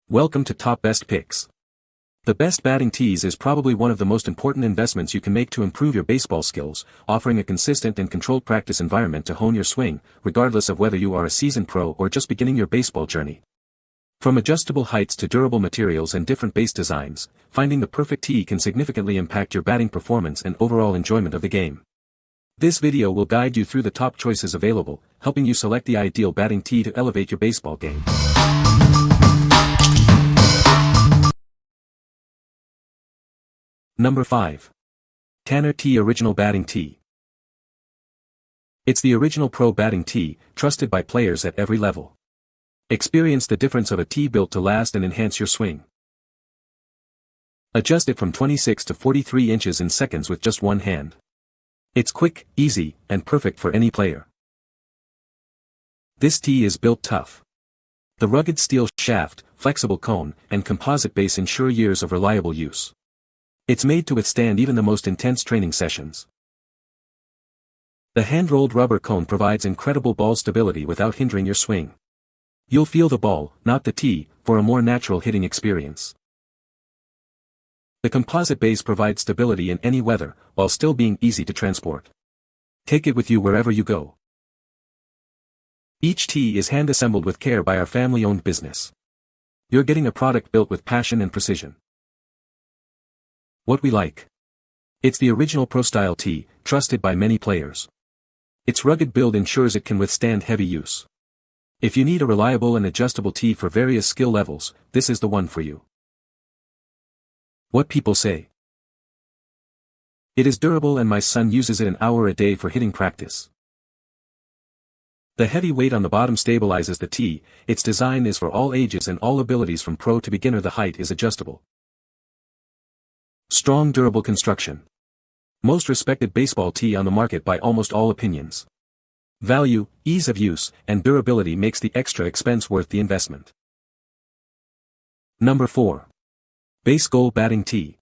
Welcome to Top Best Picks. The best batting tees is probably one of the most important investments you can make to improve your baseball skills, offering a consistent and controlled practice environment to hone your swing, regardless of whether you are a seasoned pro or just beginning your baseball journey. From adjustable heights to durable materials and different base designs, finding the perfect tee can significantly impact your batting performance and overall enjoyment of the game. This video will guide you through the top choices available, helping you select the ideal batting tee to elevate your baseball game. Number 5. Tanner Tee Original Batting Tee. It's the original pro batting tee, trusted by players at every level. Experience the difference of a tee built to last and enhance your swing. Adjust it from 26 to 43 inches in seconds with just one hand. It's quick, easy, and perfect for any player. This tee is built tough. The rugged steel shaft, flexible cone, and composite base ensure years of reliable use. It's made to withstand even the most intense training sessions. The hand-rolled rubber cone provides incredible ball stability without hindering your swing. You'll feel the ball, not the tee, for a more natural hitting experience. The composite base provides stability in any weather, while still being easy to transport. Take it with you wherever you go. Each tee is hand-assembled with care by our family-owned business. You're getting a product built with passion and precision. What we like. It's the original pro-style tee, trusted by many players. Its rugged build ensures it can withstand heavy use. If you need a reliable and adjustable tee for various skill levels, this is the one for you. What people say. It is durable and my son uses it an hour a day for hitting practice. The heavy weight on the bottom stabilizes the tee. Its design is for all ages and all abilities from pro to beginner. The height is adjustable. Strong durable construction. Most respected baseball tee on the market by almost all opinions. Value, ease of use, and durability makes the extra expense worth the investment. Number 4. BaseGoal Batting Tee.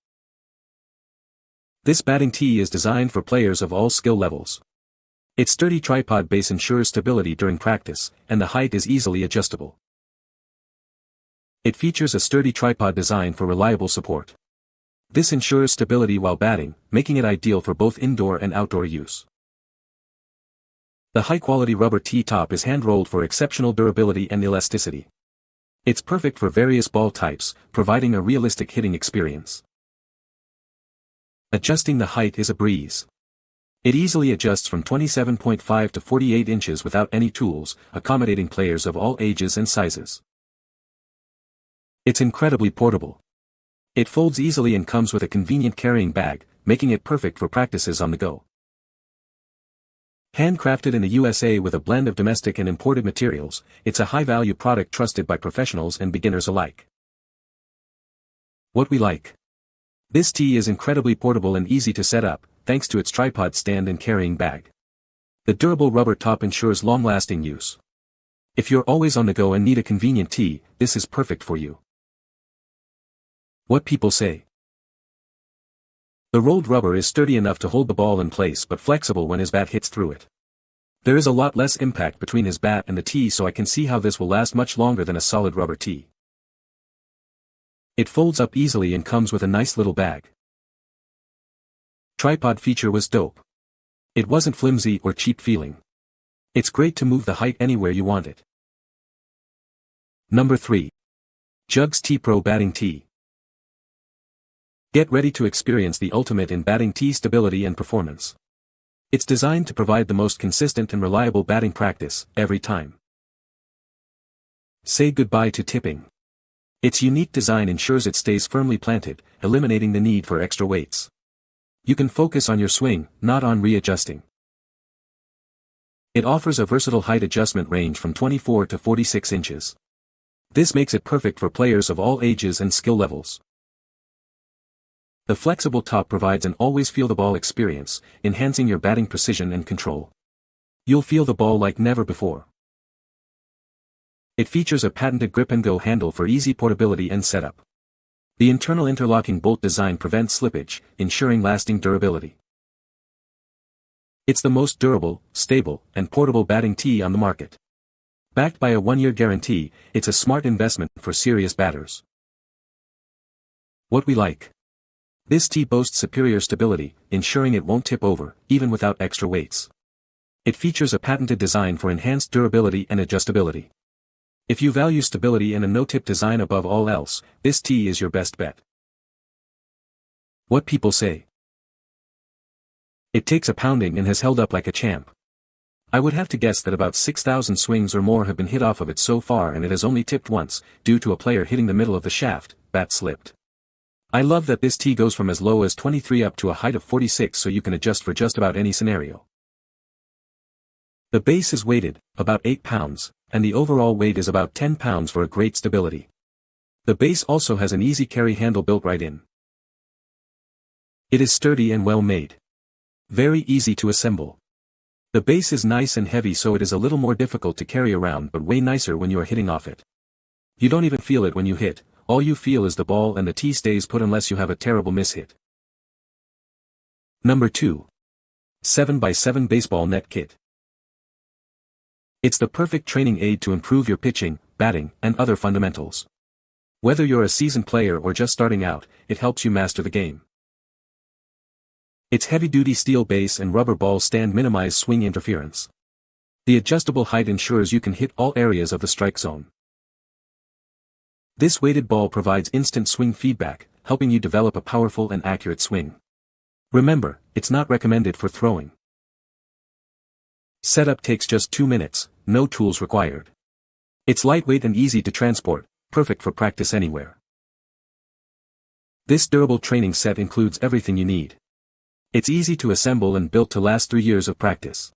This batting tee is designed for players of all skill levels. Its sturdy tripod base ensures stability during practice, and the height is easily adjustable. It features a sturdy tripod design for reliable support. This ensures stability while batting, making it ideal for both indoor and outdoor use. The high-quality rubber tee top is hand-rolled for exceptional durability and elasticity. It's perfect for various ball types, providing a realistic hitting experience. Adjusting the height is a breeze. It easily adjusts from 27.5 to 48 inches without any tools, accommodating players of all ages and sizes. It's incredibly portable. It folds easily and comes with a convenient carrying bag, making it perfect for practices on the go. Handcrafted in the USA with a blend of domestic and imported materials, it's a high-value product trusted by professionals and beginners alike. What we like. This tee is incredibly portable and easy to set up, thanks to its tripod stand and carrying bag. The durable rubber top ensures long-lasting use. If you're always on the go and need a convenient tee, this is perfect for you. What people say. The rolled rubber is sturdy enough to hold the ball in place but flexible when his bat hits through it. There is a lot less impact between his bat and the tee, so I can see how this will last much longer than a solid rubber tee. It folds up easily and comes with a nice little bag. Tripod feature was dope. It wasn't flimsy or cheap feeling. It's great to move the height anywhere you want it. Number 3. Jugs Tee Pro Batting Tee. Get ready to experience the ultimate in batting tee stability and performance. It's designed to provide the most consistent and reliable batting practice, every time. Say goodbye to tipping. Its unique design ensures it stays firmly planted, eliminating the need for extra weights. You can focus on your swing, not on readjusting. It offers a versatile height adjustment range from 24 to 46 inches. This makes it perfect for players of all ages and skill levels. The flexible top provides an always-feel-the-ball experience, enhancing your batting precision and control. You'll feel the ball like never before. It features a patented grip-and-go handle for easy portability and setup. The internal interlocking bolt design prevents slippage, ensuring lasting durability. It's the most durable, stable, and portable batting tee on the market. Backed by a 1-year guarantee, it's a smart investment for serious batters. What we like. This tee boasts superior stability, ensuring it won't tip over, even without extra weights. It features a patented design for enhanced durability and adjustability. If you value stability and a no-tip design above all else, this tee is your best bet. What people say. It takes a pounding and has held up like a champ. I would have to guess that about 6,000 swings or more have been hit off of it so far, and it has only tipped once, due to a player hitting the middle of the shaft, bat slipped. I love that this tee goes from as low as 23 up to a height of 46, so you can adjust for just about any scenario. The base is weighted, about 8 pounds, and the overall weight is about 10 pounds for a great stability. The base also has an easy carry handle built right in. It is sturdy and well made. Very easy to assemble. The base is nice and heavy, so it is a little more difficult to carry around, but way nicer when you are hitting off it. You don't even feel it when you hit. All you feel is the ball, and the tee stays put unless you have a terrible mishit. Number 2. 7x7 Baseball Net Kit. It's the perfect training aid to improve your pitching, batting, and other fundamentals. Whether you're a seasoned player or just starting out, it helps you master the game. Its heavy-duty steel base and rubber ball stand minimize swing interference. The adjustable height ensures you can hit all areas of the strike zone. This weighted ball provides instant swing feedback, helping you develop a powerful and accurate swing. Remember, it's not recommended for throwing. Setup takes just 2 minutes, no tools required. It's lightweight and easy to transport, perfect for practice anywhere. This durable training set includes everything you need. It's easy to assemble and built to last 3 years of practice.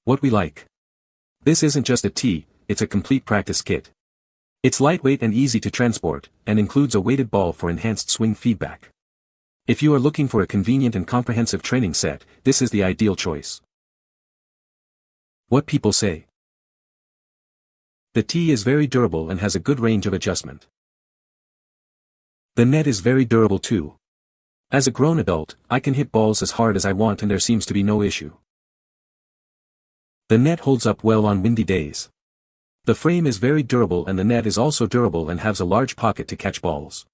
What we like. This isn't just a tee, it's a complete practice kit. It's lightweight and easy to transport, and includes a weighted ball for enhanced swing feedback. If you are looking for a convenient and comprehensive training set, this is the ideal choice. What people say. The tee is very durable and has a good range of adjustment. The net is very durable too. As a grown adult, I can hit balls as hard as I want and there seems to be no issue. The net holds up well on windy days. The frame is very durable and the net is also durable and has a large pocket to catch balls.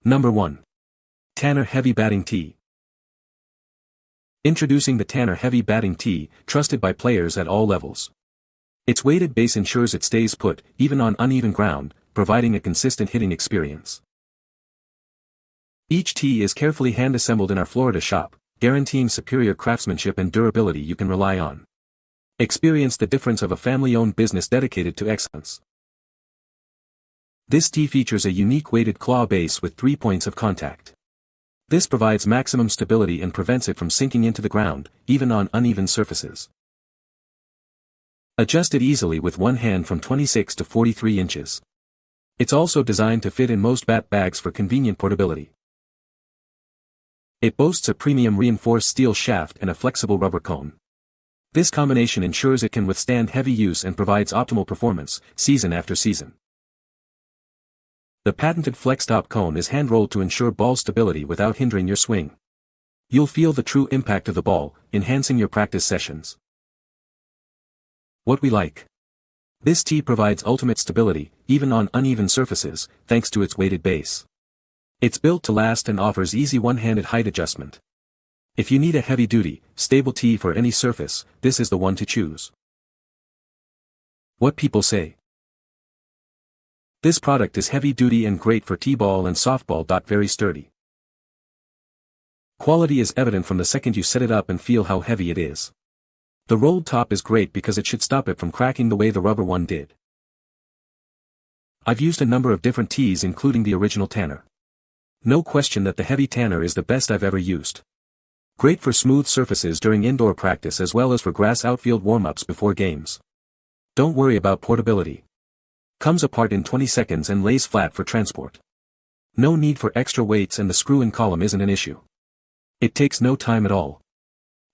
Number 1. Tanner Heavy Batting Tee. Introducing the Tanner Heavy Batting Tee, trusted by players at all levels. Its weighted base ensures it stays put, even on uneven ground, providing a consistent hitting experience. Each tee is carefully hand-assembled in our Florida shop, guaranteeing superior craftsmanship and durability you can rely on. Experience the difference of a family-owned business dedicated to excellence. This tee features a unique weighted claw base with 3 points of contact. This provides maximum stability and prevents it from sinking into the ground, even on uneven surfaces. Adjusted easily with one hand from 26 to 43 inches. It's also designed to fit in most bat bags for convenient portability. It boasts a premium reinforced steel shaft and a flexible rubber cone. This combination ensures it can withstand heavy use and provides optimal performance, season after season. The patented flex-top cone is hand-rolled to ensure ball stability without hindering your swing. You'll feel the true impact of the ball, enhancing your practice sessions. What we like. This tee provides ultimate stability, even on uneven surfaces, thanks to its weighted base. It's built to last and offers easy one-handed height adjustment. If you need a heavy-duty, stable tee for any surface, this is the one to choose. What people say. This product is heavy-duty and great for t-ball and softball. Very sturdy. Quality is evident from the second you set it up and feel how heavy it is. The rolled top is great because it should stop it from cracking the way the rubber one did. I've used a number of different tees including the original Tanner. No question that the heavy Tanner is the best I've ever used. Great for smooth surfaces during indoor practice as well as for grass outfield warm-ups before games. Don't worry about portability. Comes apart in 20 seconds and lays flat for transport. No need for extra weights and the screw-in column isn't an issue. It takes no time at all.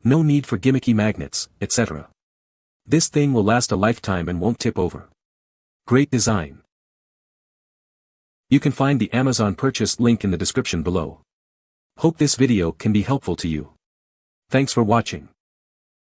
No need for gimmicky magnets, etc. This thing will last a lifetime and won't tip over. Great design. You can find the Amazon purchase link in the description below. Hope this video can be helpful to you. Thanks for watching.